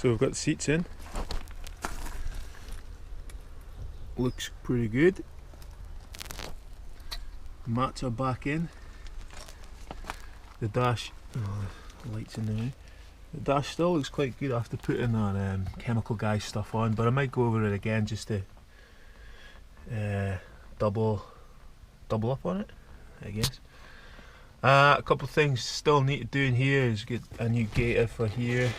So we've got the seats in. Looks pretty good. Mats are back in. The dash, oh, the lights in there. The dash still looks quite good after putting that chemical guy stuff on, but I might go over it again just to double up on it, I guess. A couple of things still need to do in here is get a new gator for here,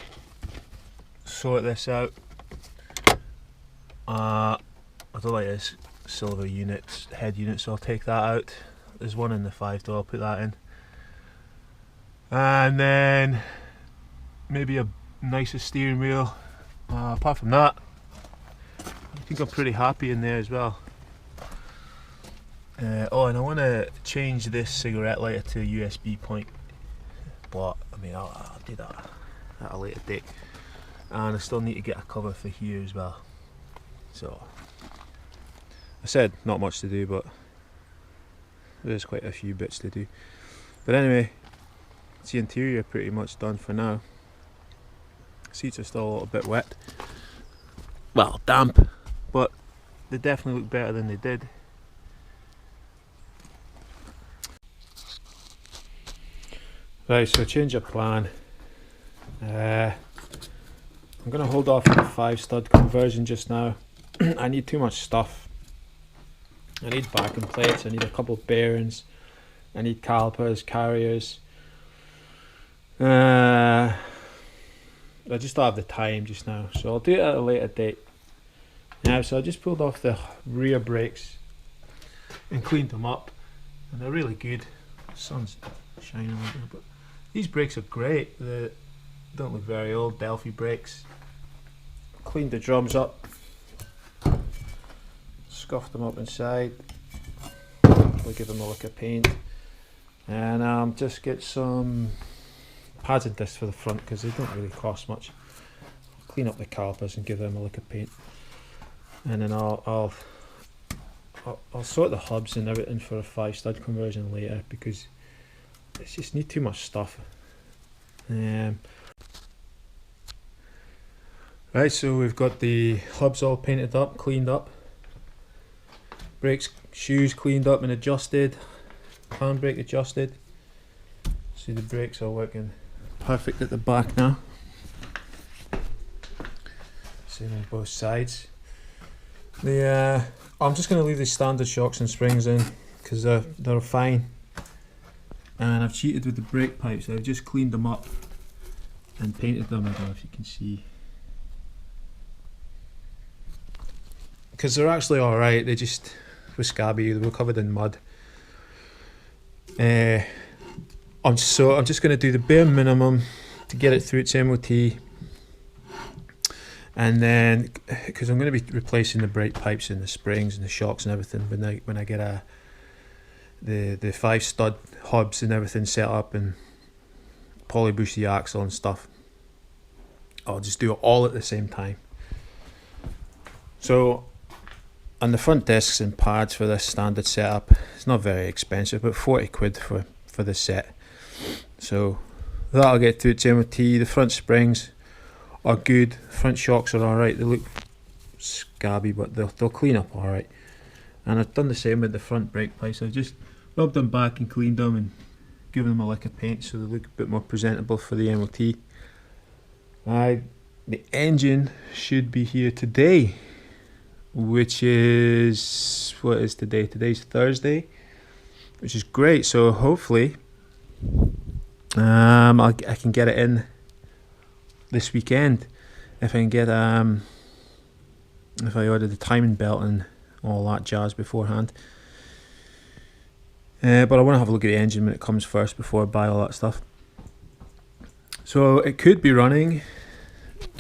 sort this out. I don't like this silver head unit, so I'll take that out. There's one in the 5-door, I'll put that in. And then maybe a nicer steering wheel. Apart from that, I think I'm pretty happy in there as well. Oh, and I want to change this cigarette lighter to a USB point, but I mean I'll do that at a later date. And I still need to get a cover for here as well. So I said not much to do, but there's quite a few bits to do. But anyway, it's the interior pretty much done for now. Seats are still a little bit wet, well, damp, but they definitely look better than they did. Right, so change of plan. I'm going to hold off on the 5-stud conversion just now. I need too much stuff. I need backing plates, I need a couple of bearings, I need calipers, carriers. I just don't have the time just now, so I'll do it at a later date. Now, so I just pulled off the rear brakes and cleaned them up, and they're really good. The sun's shining a little bit, but these brakes are great. They don't look very old, Delphi brakes. Cleaned the drums up, scuffed them up inside, we'll give them a lick of paint, and just get some pads and discs for the front because they don't really cost much. Clean up the calipers and give them a lick of paint, and then I'll sort the hubs and everything for a 5-stud conversion later because it's just need too much stuff. Right, so we've got the hubs all painted up, cleaned up, brakes, shoes cleaned up and adjusted, handbrake adjusted. See, the brakes are working perfect at the back now. Same on both sides. I'm just going to leave the standard shocks and springs in because they're fine. And I've cheated with the brake pipes. I've just cleaned them up and painted them. I don't know if you can see, because they're actually alright. They just were scabby, they were covered in mud. I'm just going to do the bare minimum to get it through its MOT, and then because I'm going to be replacing the brake pipes and the springs and the shocks and everything when I get the 5-stud hubs and everything set up and polybush the axle and stuff. I'll just do it all at the same time. So, and the front discs and pads for this standard setup, it's not very expensive, but 40 quid for the set. So that'll get through its MOT. The front springs are good, front shocks are alright. They look scabby, but they'll clean up alright. And I've done the same with the front brake pipes. I've just rubbed them back and cleaned them and given them a lick of paint so they look a bit more presentable for the MOT. The engine should be here today, which is, what is today? Today's Thursday, which is great. So hopefully I can get it in this weekend if I can get if I order the timing belt and all that jazz beforehand. But I want to have a look at the engine when it comes first before I buy all that stuff. So it could be running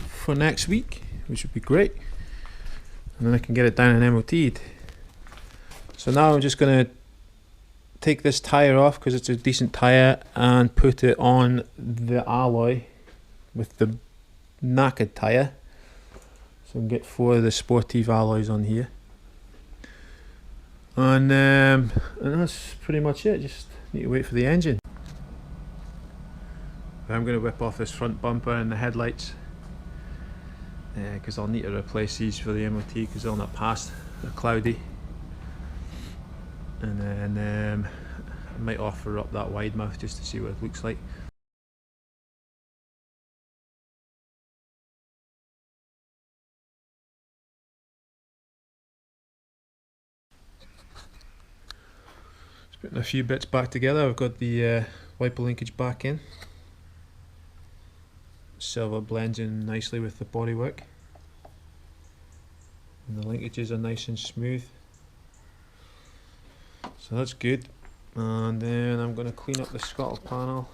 for next week, which would be great, and then I can get it down and MOT'd. So now I'm just going to take this tyre off because it's a decent tyre and put it on the alloy with the knackered tyre, so I can get 4 of the Sportive alloys on here. And that's pretty much it. Just need to wait for the engine. I'm going to whip off this front bumper and the headlights because I'll need to replace these for the MOT because they'll not pass, they're cloudy. And then I might offer up that wide mouth just to see what it looks like. Just putting a few bits back together. I've got the wiper linkage back in. Silver blends in nicely with the bodywork. And the linkages are nice and smooth. So that's good. And then I'm going to clean up the scuttle panel.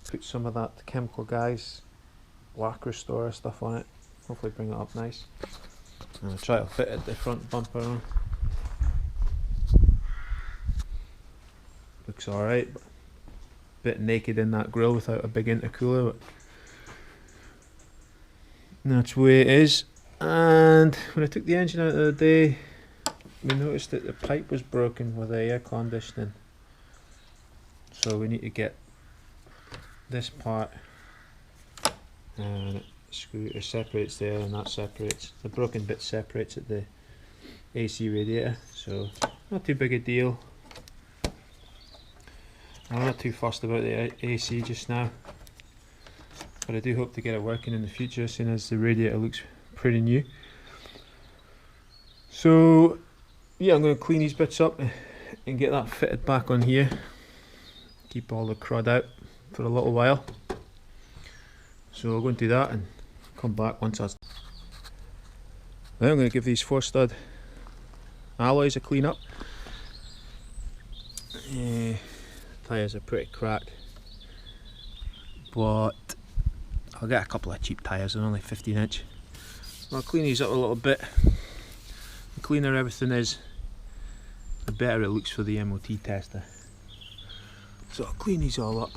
Put some of that Chemical Guys black restorer stuff on it. Hopefully bring it up nice. And I'll try to fit it the front bumper on. Looks alright, but a bit naked in that grille without a big intercooler, but that's the way it is. And when I took the engine out the other day, we noticed that the pipe was broken with the air conditioning. So we need to get this part, and it separates there, and that separates. The broken bit separates at the AC radiator, so not too big a deal. I'm not too fussed about the AC just now, but I do hope to get it working in the future, seeing as the radiator looks pretty new. So yeah, I'm going to clean these bits up and get that fitted back on here. Keep all the crud out for a little while. So I'll go and do that and come back once that's. Then I'm going to give these 4-stud alloys a clean up. Tyres are pretty cracked, but I'll get a couple of cheap tyres. They're only 15-inch. I'll clean these up a little bit. The cleaner everything is, the better it looks for the MOT tester. So I'll clean these all up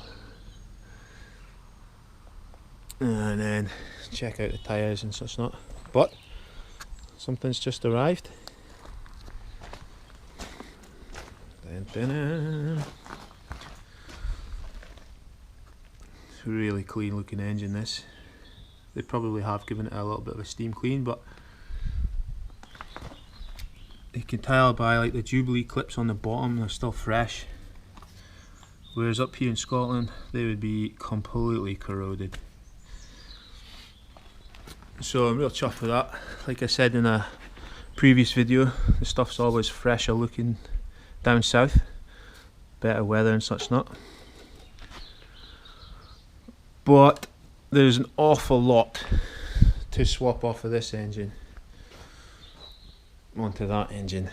and then check out the tyres and such not. But something's just arrived. Dun, dun, dun. It's a really clean looking engine this. They probably have given it a little bit of a steam clean, but you can tell by like the Jubilee clips on the bottom, they're still fresh. Whereas up here in Scotland, they would be completely corroded. So I'm real chuffed with that. Like I said in a previous video, the stuff's always fresher looking down south. Better weather and such not. But there's an awful lot to swap off of this engine onto that engine,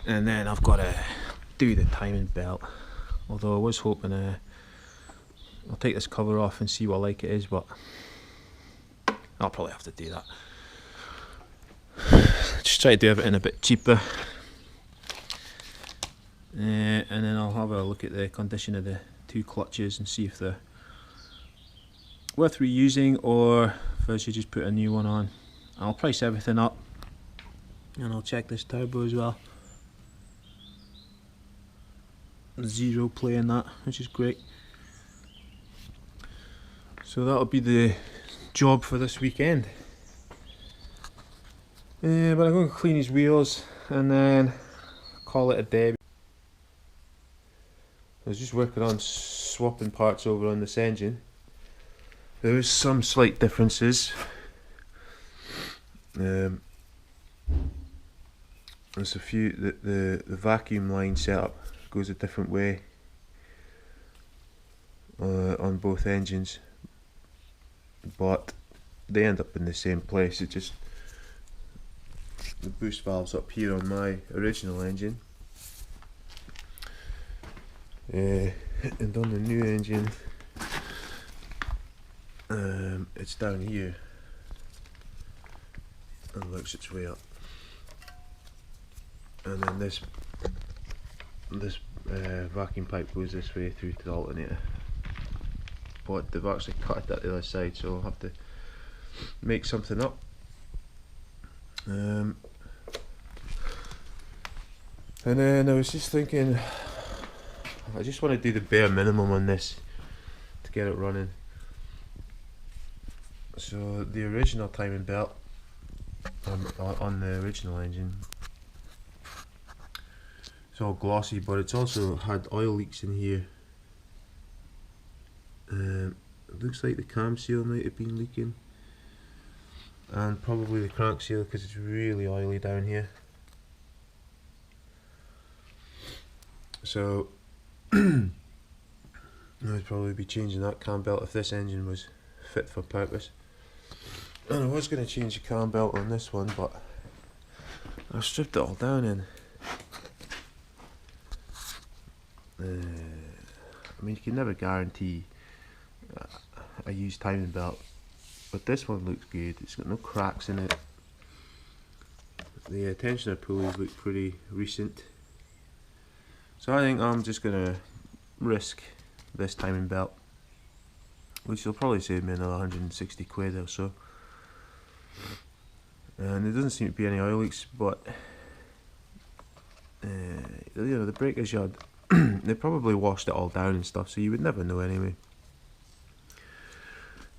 and then I've got to do the timing belt. Although I was hoping I'll take this cover off and see what like it is, but I'll probably have to do that. Just try to do everything a bit cheaper, and then I'll have a look at the condition of the two clutches and see if they're worth reusing or if I should just put a new one on. I'll price everything up and I'll check this turbo as well. Zero play in that, which is great. So that'll be the job for this weekend. But I'm going to clean these wheels and then call it a day. I was just working on swapping parts over on this engine. There is some slight differences. There's a few. The vacuum line setup goes a different way on both engines, but they end up in the same place. It just, the boost valve's up here on my original engine, and on the new engine it's down here and works its way up, and then this vacuum pipe goes this way through to the alternator, but they've actually cut it at the other side, so I'll have to make something up. And then I was just thinking, I just want to do the bare minimum on this to get it running. So the original timing belt on the original engine, it's all glossy, but it's also had oil leaks in here. It looks like the cam seal might have been leaking, and probably the crank seal because it's really oily down here. So I'd probably be changing that cam belt if this engine was fit for purpose. And I was going to change the cam belt on this one, but I stripped it all down and I mean, you can never guarantee a used timing belt, but this one looks good. It's got no cracks in it. The tensioner pulleys look pretty recent, so I think I'm just gonna risk this timing belt, which will probably save me another 160 quid or so. And there doesn't seem to be any oil leaks, but you know, the breakers yard, they probably washed it all down and stuff, so you would never know anyway.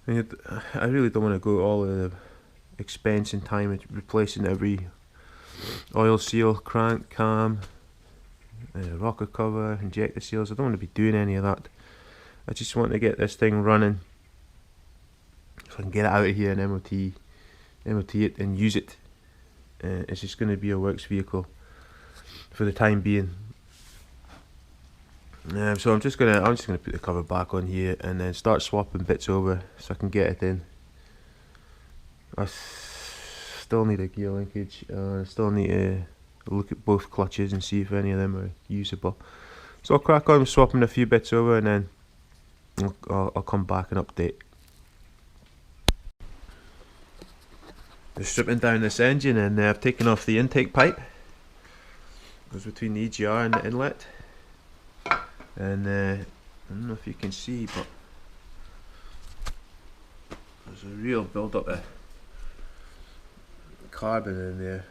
And I really don't want to go all the expense and time of replacing every oil seal, crank, cam, rocker cover, injector seals. I don't want to be doing any of that. I just want to get this thing running so I can get it out of here and MOT it and use it. It's just going to be a works vehicle for the time being. So I'm just gonna put the cover back on here and then start swapping bits over so I can get it in. I still need a gear linkage. I still need to look at both clutches and see if any of them are usable. So I'll crack on swapping a few bits over and then I'll come back and update. Just stripping down this engine and I've taken off the intake pipe. Goes between the EGR and the inlet. And I don't know if you can see, but there's a real build up of carbon in there,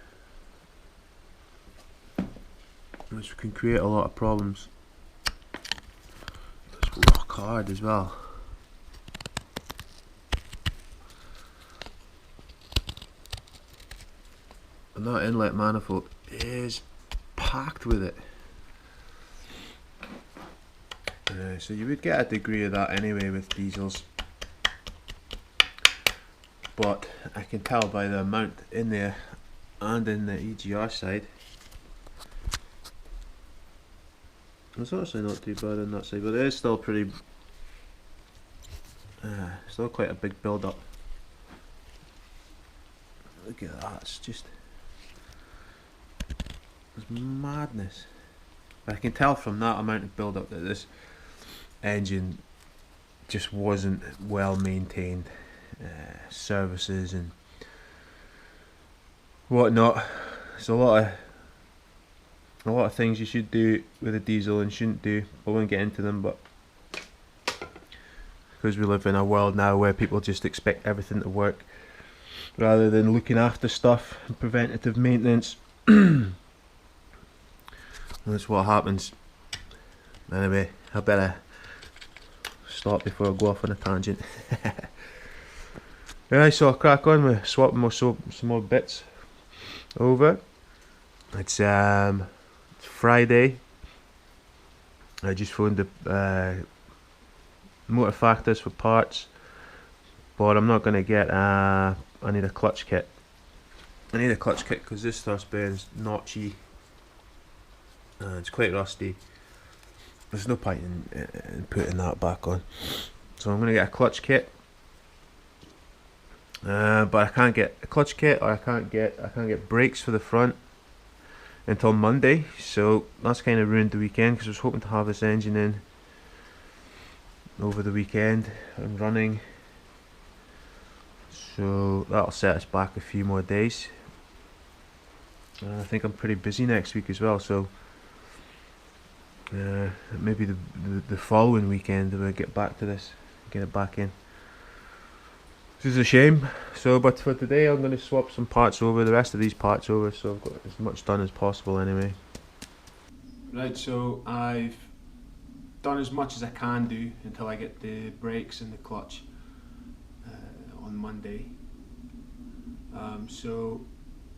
which can create a lot of problems. It's rock hard as well. And that inlet manifold is packed with it. So you would get a degree of that anyway with diesels, but I can tell by the amount in there and in the EGR side, it's actually not too bad on that side, but it is still pretty, still quite a big build up. Look at that, it's madness. But I can tell from that amount of build up that this engine just wasn't well maintained. Services and whatnot. There's a lot of things you should do with a diesel and shouldn't do. I won't get into them, but because we live in a world now where people just expect everything to work rather than looking after stuff and preventative maintenance. That's what happens. Anyway, I better stop before I go off on a tangent. Right, so I'll crack on with swapping some more bits over. It's Friday. I just phoned the motor factors for parts, but I'm not going to get I need a clutch kit. I need a clutch kit because this thrust bearing's notchy. It's quite rusty. There's no point in putting that back on, so I'm going to get a clutch kit. But I can't get a clutch kit, or I can't get brakes for the front until Monday. So that's kind of ruined the weekend because I was hoping to have this engine in over the weekend and running. So that'll set us back a few more days. I think I'm pretty busy next week as well, so maybe the following weekend we'll get back to this, get it back in. This is a shame. So, but for today I'm going to swap some parts over, the rest of these parts over, so I've got as much done as possible anyway. Right, so I've done as much as I can do until I get the brakes and the clutch on Monday. So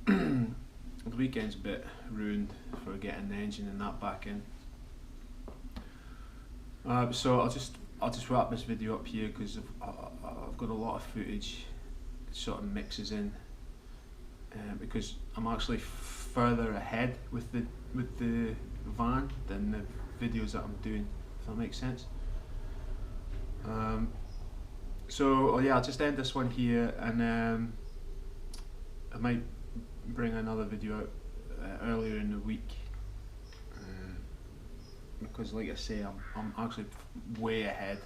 the weekend's a bit ruined for getting the engine and that back in. So I'll just wrap this video up here because I've got a lot of footage sort of mixes in, because I'm actually further ahead with the van than the videos that I'm doing, if that makes sense. So yeah, I'll just end this one here, and I might bring another video out earlier in the week, because like I say, I'm actually way ahead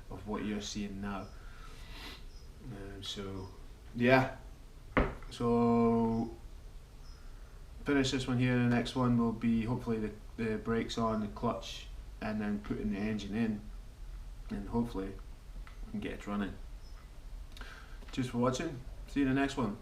of what you're seeing now. So yeah, so finish this one here. The next one will be hopefully the brakes on, the clutch, and then putting the engine in, and hopefully we can get it running. Cheers for watching, see you in the next one.